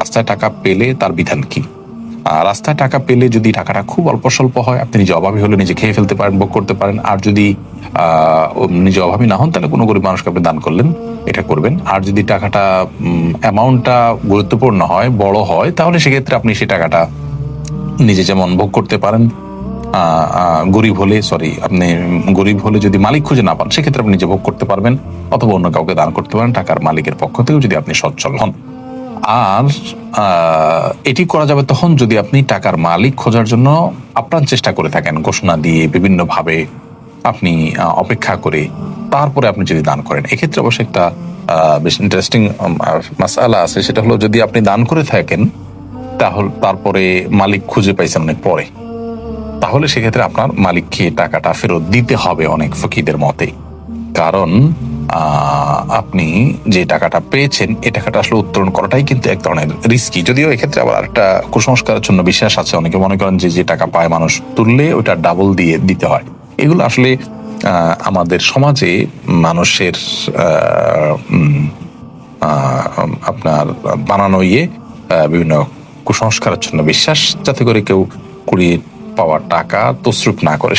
রাস্তায় টাকা পেলে তার বিধান কি? রাস্তায় টাকা পেলে যদি টাকাটা খুব অল্প স্বল্প হয়, আপনি নিজে অভাবী হলে নিজে খেয়ে ফেলতে পারেন, ভোগ করতে পারেন। আর যদি নিজে অভাবী না হন, তাহলে কোনো গরিব মানুষকে আপনি দান করলেন, এটা করবেন। আর যদি টাকাটা অ্যামাউন্টটা গুরুত্বপূর্ণ হয়, বড় হয়, তাহলে সেক্ষেত্রে আপনি সেই টাকাটা নিজে যেমন ভোগ করতে পারেন। আপনি গরিব হলে যদি মালিক খুঁজে না পান, সেক্ষেত্রে আপনি নিজে ভোগ করতে পারবেন, অথবা অন্য কাউকে দান করতে পারেন টাকার মালিকের পক্ষ থেকেও, যদি আপনি সচ্ছল হন। আর এটি করা যাবে তখন যদি আপনি টাকার মালিক খোঁজার জন্য আপ্রাণ চেষ্টা করে থাকেন, ঘোষণা দিয়ে বিভিন্ন ভাবে আপনি অপেক্ষা করে তারপরে আপনি যদি দান করেন। এক্ষেত্রে অবশ্যই একটা বেশ ইন্টারেস্টিং মাসআলা আছে, সেটা হলো যদি আপনি দান করে থাকেন তাহলে তারপরে মালিক খুঁজে পাইছেন অনেক পরে, তাহলে সেক্ষেত্রে আপনার মালিককে টাকাটা ফেরত দিতে হবে অনেক ফকিদের মতে। কারণ আপনি যে টাকাটা পেয়েছেন, এই টাকাটা আসলে উত্তোলন করাটাই কিন্তু এক ধরনের রিস্কি। যদিও এক্ষেত্রে আবার একটা কুসংস্কারের জন্য বিশ্বাস আছে, অনেকে মনে করেন যে যে টাকা পায় মানুষ তুললে ওইটা ডাবল দিয়ে দিতে হয়। এগুলো আসলে আমাদের সমাজে মানুষের আপনার বানানো বিভিন্ন কুসংস্কারের জন্য বিশ্বাস, যাতে করে কেউ কুড়িয়ে পাওয়া টাকা তছরূপ না করে।